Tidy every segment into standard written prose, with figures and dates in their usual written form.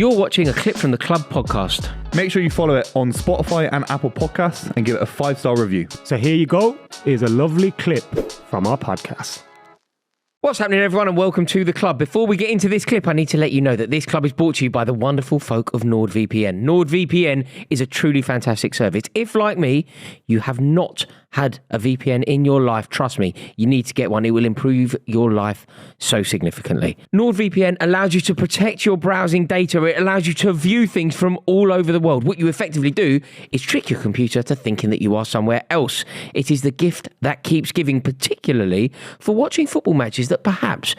You're watching a clip from the Club podcast. Make sure you follow it on Spotify and Apple Podcasts and give it a 5-star review. So here you go. Here's a lovely clip from our podcast. What's happening, everyone, and welcome to the club. Before we get into this clip, I need to let you know that this club is brought to you by the wonderful folk of NordVPN. NordVPN is a truly fantastic service. If, like me, you have not had a VPN in your life, trust me, you need to get one. It will improve your life so significantly. NordVPN allows you to protect your browsing data. It allows you to view things from all over the world. What you effectively do is trick your computer to thinking that you are somewhere else. It is the gift that keeps giving, particularly for watching football matches that perhaps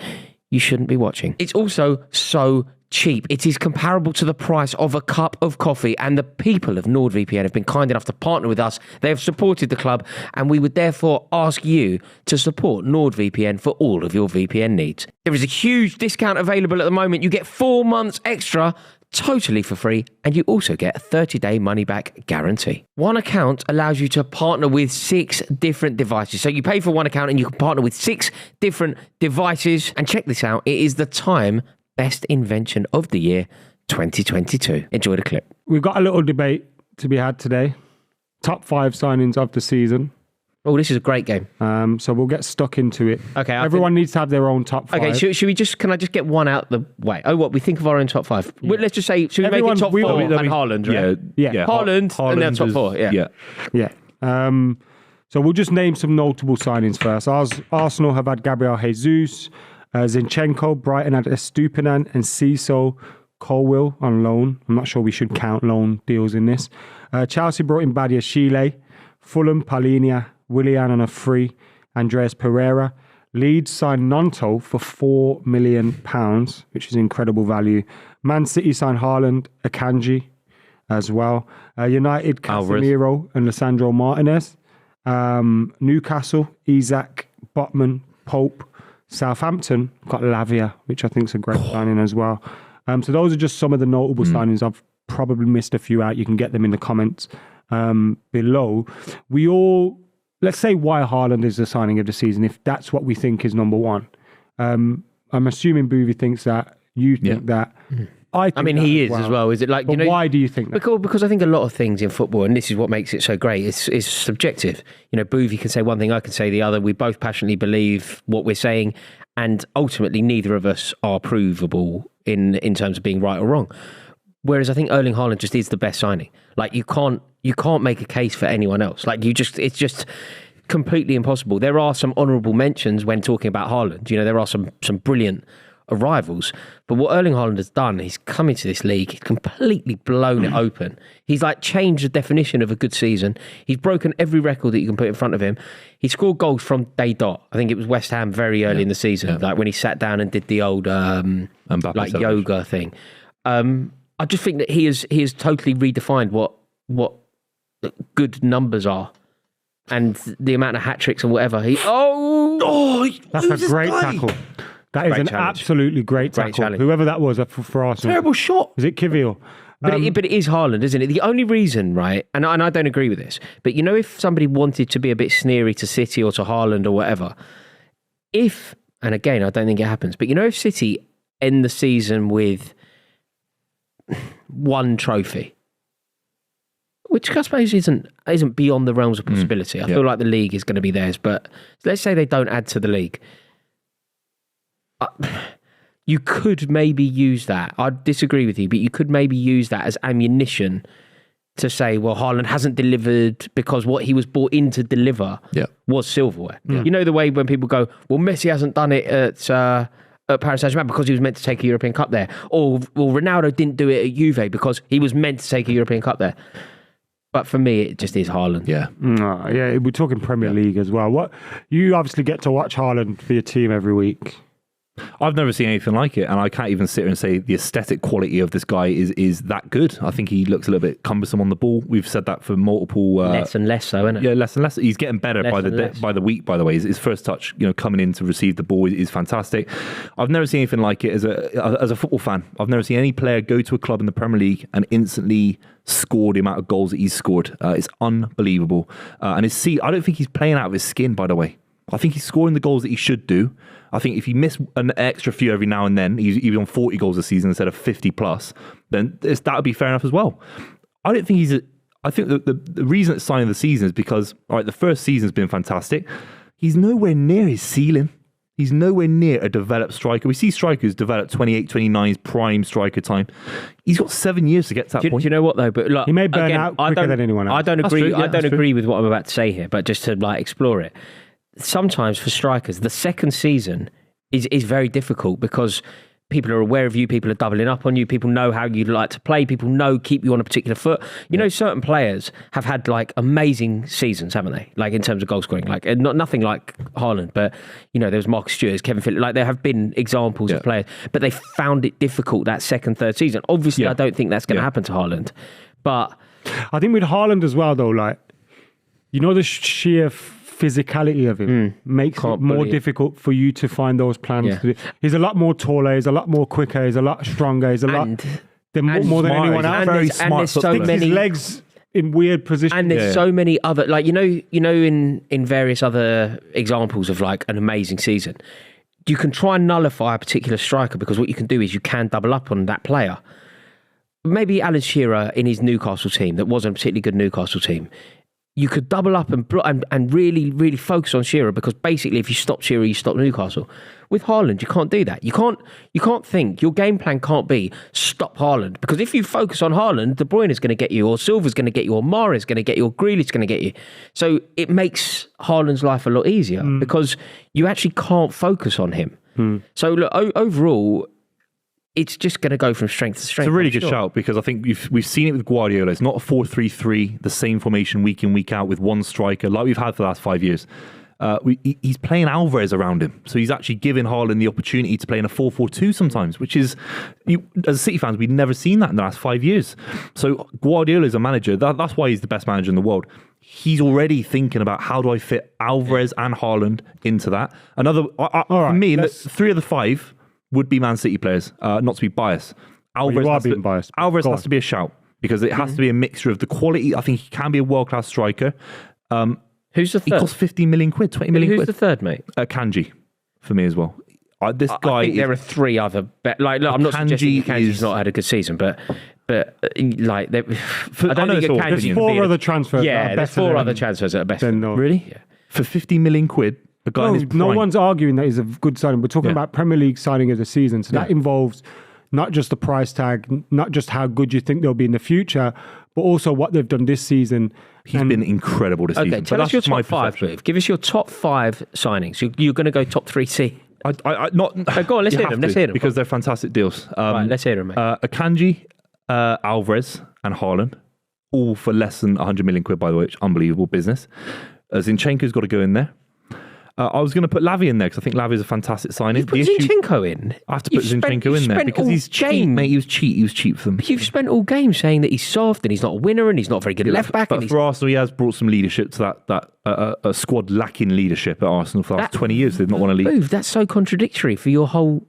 you shouldn't be watching. It's also so cheap. It is comparable to the price of a cup of coffee, and the people of NordVPN have been kind enough to partner with us. They have supported the club, and we would therefore ask you to support NordVPN for all of your VPN needs. There is a huge discount available at the moment. You get 4 months extra totally for free, and you also get a 30-day money-back guarantee. One account allows you to partner with 6 different devices. So you pay for one account and you can partner with 6 different devices. And check this out, it is the Time Best Invention of the Year 2022. Enjoy the clip. We've got a little debate to be had today. Top 5 signings of the season. Oh, this is a great game. So we'll get stuck into it. Okay. Everyone needs to have their own top 5. Okay, can I just get one out the way? Oh, what, we think of our own top 5? Yeah. Let's just say, should we make it top 4 and Haaland, right? Yeah. Haaland and then top 4, Yeah. So we'll just name some notable signings first. Arsenal have had Gabriel Jesus, Zinchenko. Brighton had Estupinan and Cecil Colwill on loan. I'm not sure we should count loan deals in this. Chelsea brought in Badia Chile. Fulham, Palinia, Willian on a free. Andreas Pereira. Leeds signed Nonto for £4 million, which is incredible value. Man City signed Haaland, Akanji as well. United, Casemiro and Lisandro Martinez. Newcastle, Isaac, Botman, Pope. Southampton got Lavia, which I think is a great signing as well. So those are just some of the notable signings. I've probably missed a few out. You can get them in the comments below. Let's say why Haaland is the signing of the season, if that's what we think is number one. I'm assuming Buvey thinks that, you think that. I mean, he is as well. Is it like, but why do you think that? Because I think a lot of things in football, and this is what makes it so great, is subjective. Buvey can say one thing, I can say the other. We both passionately believe what we're saying, and ultimately neither of us are provable in terms of being right or wrong. Whereas I think Erling Haaland just is the best signing. Like, you can't make a case for anyone else. Like, it's just completely impossible. There are some honourable mentions when talking about Haaland. There are some brilliant arrivals, but what Erling Haaland has done, he's come into this league, he's completely blown it open. He's like changed the definition of a good season. He's broken every record that you can put in front of him. He scored goals from day dot. I think it was West Ham very early in the season, like when he sat down and did the old yoga thing. I just think that he has totally redefined what good numbers are. And the amount of hat-tricks and whatever. That's a great tackle. That is an absolutely great tackle. Challenge. Whoever that was for Arsenal. Terrible shot. Is it Kivior? But it is Haaland, isn't it? The only reason, right, and I don't agree with this, but if somebody wanted to be a bit sneery to City or to Haaland or whatever, and again, I don't think it happens, but if City end the season with 1 trophy, which I suppose isn't beyond the realms of possibility. I feel like the league is going to be theirs, but let's say they don't add to the league. You could maybe use that. I disagree with you, but you could maybe use that as ammunition to say, well, Haaland hasn't delivered because what he was brought in to deliver was silverware. Yeah. The way when people go, well, Messi hasn't done it at Paris Saint-Germain because he was meant to take a European Cup there. Or Ronaldo didn't do it at Juve because he was meant to take a European Cup there. But for me, it just is Haaland. Yeah. We're talking Premier League as well. You obviously get to watch Haaland for your team every week. I've never seen anything like it, and I can't even sit here and say the aesthetic quality of this guy is that good. I think he looks a little bit cumbersome on the ball. We've said that for multiple... less and less so, isn't it? Yeah, less and less. He's getting better by the week, by the way. His first touch, coming in to receive the ball is fantastic. I've never seen anything like it as a football fan. I've never seen any player go to a club in the Premier League and instantly score the amount of goals that he's scored. It's unbelievable. And his seat, I don't think he's playing out of his skin, by the way. I think he's scoring the goals that he should do. I think if he missed an extra few every now and then, he's even on 40 goals a season instead of 50 plus, then that would be fair enough as well. I don't think I think the reason it's signing the season is because, all right, the first season's been fantastic. He's nowhere near his ceiling. He's nowhere near a developed striker. We see strikers develop 28, 29's prime striker time. He's got 7 years to get to that point. Do you know what though? But look, he may burn out quicker than anyone else. I don't agree. True, yeah, I don't agree with what I'm about to say here. But just to explore it, sometimes for strikers, the second season is very difficult because people are aware of you, people are doubling up on you, people know how you like to play, people keep you on a particular foot. You know, certain players have had amazing seasons, haven't they? Like in terms of goal scoring, nothing like Haaland, but there was Marcus Stewart, Kevin Phillips, there have been examples of players, but they found it difficult that second, third season. Obviously, I don't think that's going to happen to Haaland, but I think with Haaland as well, though, the sheer physicality of him makes it more difficult for you to find those plans. Yeah. He's a lot more taller, he's a lot more quicker, he's a lot stronger, he's a lot more than anyone else. Very smart. And there's so many his legs in weird positions. And there's so many other, in various other examples of an amazing season, you can try and nullify a particular striker because what you can do is you can double up on that player. Maybe Alan Shearer in his Newcastle team, that wasn't a particularly good Newcastle team. You could double up and really, really focus on Shearer because basically if you stop Shearer, you stop Newcastle. With Haaland, you can't do that. You can't think. Your game plan can't be stop Haaland because if you focus on Haaland, De Bruyne is going to get you, or Silva's going to get you, or Mahrez is going to get you, or Grealish is going to get you. So it makes Haaland's life a lot easier because you actually can't focus on him. So look, overall, it's just going to go from strength to strength. It's a really good shout because I think we've seen it with Guardiola. It's not a 4-3-3, the same formation week in, week out with one striker like we've had for the last 5 years. He's playing Alvarez around him. So he's actually giving Haaland the opportunity to play in a 4-4-2 sometimes, which is, as City fans, we've never seen that in the last 5 years. So Guardiola is a manager. That's why he's the best manager in the world. He's already thinking about how do I fit Alvarez and Haaland into that. For me, 3 of the 5 would be Man City players, not to be biased. Alvarez has to be a shout because it has to be a mixture of the quality. I think he can be a world-class striker. Who's the third? He costs 15 million quid, 20 million quid. Who's the third, mate? Kanji, for me as well. I think there are 3 other... I'm not suggesting Kanji's not had a good season, but I don't think there's 4 other transfers. Yeah, there's 4 other transfers that are better. Really? Yeah. For 15 million quid, a guy in his prime. No one's arguing that he's a good signing. We're talking about Premier League signing of the season. So that involves not just the price tag, not just how good you think they'll be in the future, but also what they've done this season. He's been incredible this season. Okay, tell us your top 5, Buvey. Give us your top 5 signings. You're going to go top 3C. Go on, let's hear them. Because they're fantastic deals. Right, let's hear them, mate. Akanji, Alvarez and Haaland, all for less than 100 million quid, by the way, which is unbelievable business. Zinchenko's got to go in there. I was going to put Lavia in there because I think Lavia is a fantastic signing. You put Zinchenko in? I have to put Zinchenko in there because he's cheap, mate. He was cheap for them. But you've spent all game saying that he's soft and he's not a winner and he's not very good at left back. But for Arsenal, he has brought some leadership to that squad lacking leadership at Arsenal for the last 20 years. They've not won a league. Move, that's so contradictory for your whole...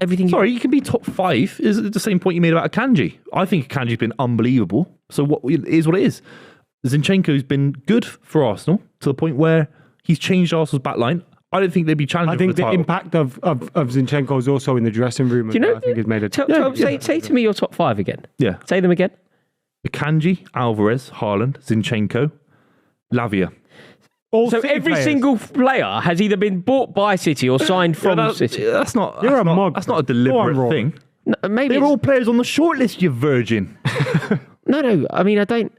everything. Sorry, you can be top 5. Is the same point you made about Akanji. I think Akanji's been unbelievable. So what is what it is. Zinchenko's been good for Arsenal to the point where he's changed Arsenal's backline. I don't think they'd be challenging. I think for the the impact of Zinchenko is also in the dressing room. Do you know? I think he's made say to me your top 5 again. Yeah. Say them again. Akanji, Alvarez, Haaland, Zinchenko, Lavia. So every single player has either been bought by City or signed from City. That's not. You're a mug. That's not a deliberate thing. No, maybe they're all players on the shortlist. You virgin. No. I mean, I don't.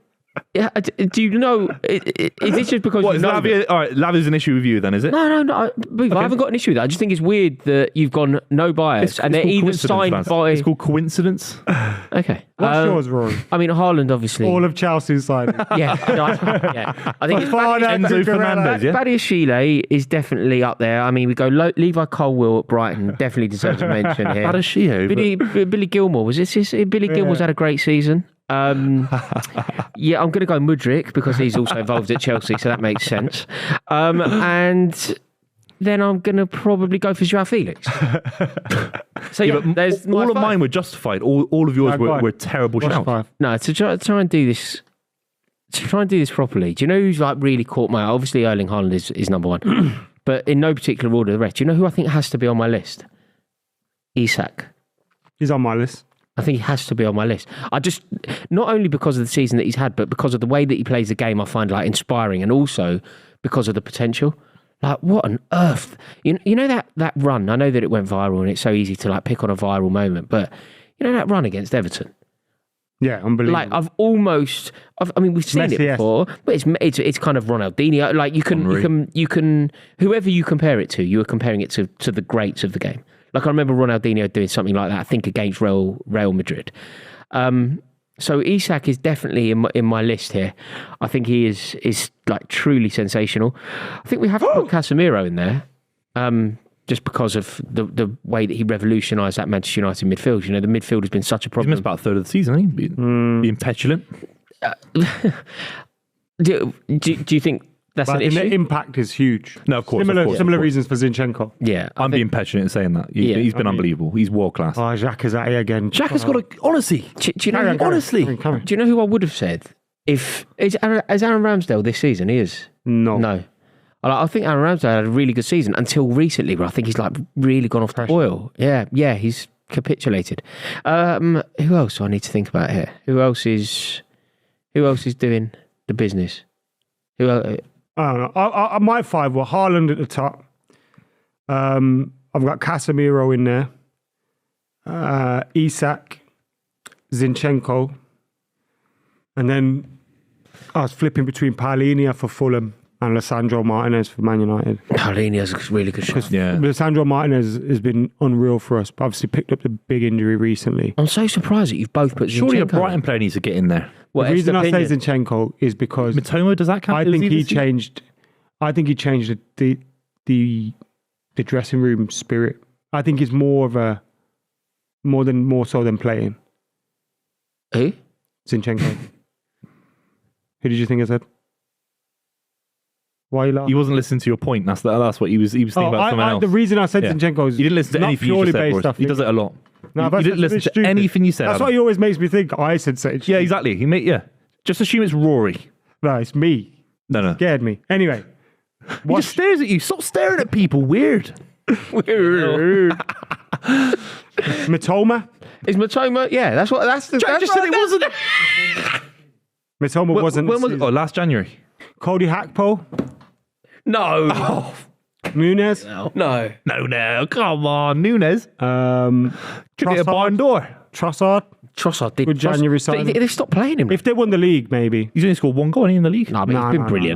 Do you know? Is this just because what, you know? Lavia, all right, Lavia's an issue with you, then, is it? No. I haven't got an issue with that. I just think it's weird that you've gone no bias and they're either signed by. It's called coincidence. Okay. What's yours, Rory? I mean, Haaland, obviously. All of Chelsea's side. Yeah. I think it's Enzo Fernandez. Yeah. Badiashile is definitely up there. I mean, we go Levi Colwill at Brighton. Definitely deserves a mention here. Badiashile. Billy Gilmour was this? Billy Gilmour's had a great season. I'm going to go Mudryk because he's also involved at Chelsea, so that makes sense. And then I'm going to probably go for Joao Felix. So there's all of mine were justified. All of yours were terrible shouts. No, to try and do this. To try and do this properly. Do you know who's really caught my eye? Obviously, Erling Haaland is number 1. but in no particular order, the rest. Do you know who I think has to be on my list? Isak. He's on my list. I think he has to be on my list. Not only because of the season that he's had, but because of the way that he plays the game, I find like inspiring, and also because of the potential. Like, what on earth? You know that run? I know that it went viral, and it's so easy to like pick on a viral moment, but you know that run against Everton? Yeah, unbelievable. Like I mean, we've seen Messi, it before, but it's kind of Ronaldinho. Like you can whoever you compare it to, you are comparing it to the greats of the game. Like I remember Ronaldinho doing something like that, I think against Real Madrid. So Isak is definitely in my list here. I think he is like truly sensational. I think we have to put Casemiro in there, just because of the way that he revolutionised that Manchester United midfield. You know, the midfield has been such a problem. He's missed about a third of the season, hasn't he? Being petulant. Do you think that's an issue? The impact is huge. No, of course. Similar reasons for Zinchenko. Yeah, I'm being petulant in saying that. He's been unbelievable. He's world class. Oh, Jacques is at it again. Jack has got a honestly. Do you know? Honestly, Do you know who I would have said if is Aaron Ramsdale this season? He is. No. I think Aaron Ramsdale had a really good season until recently, where I think he's like really gone off the boil. Yeah, he's capitulated. Who else do I need to think about here? Who else is doing the business? Who else? I don't know. My five were Haaland at the top. I've got Casemiro in there. Isak, Zinchenko, and then I was flipping between Palhinha for Fulham and Lisandro Martinez for Man United. Palhinha's a really good shot. Yeah. Lisandro Martinez has been unreal for us, but obviously picked up the big injury recently. I'm so surprised that you've both put Zinchenko. Surely a Brighton player needs to get in there. The reason I say Zinchenko is because Mitoma, does that count? I think he changed the dressing room spirit. I think he's more so than playing. Who? Zinchenko. Who did you think I said? Why are you laughing? He wasn't listening to your point. That's what he was thinking about someone else. The reason I said Zinchenko is you didn't listen to anything you just said, Boris. He does it a lot. No, you didn't listen to anything you said. That's why he always makes me think I said Sage. Yeah, exactly. Just assume it's Rory. No, it's me. No. Scared me. Anyway. He just stares at you. Stop staring at people. Weird. Mitoma? Is Mitoma? Yeah, that's the. Jack just said it wasn't. Mitoma wasn't. When was it? Oh, last January. Cody Hakpo? No. Oh. Nunes? No. Come on, Nunes. Could get a barn door. Trossard did. Good January signing. They stopped playing him. If they won the league, maybe. He's only scored one goal in the league. No, but he's been brilliant.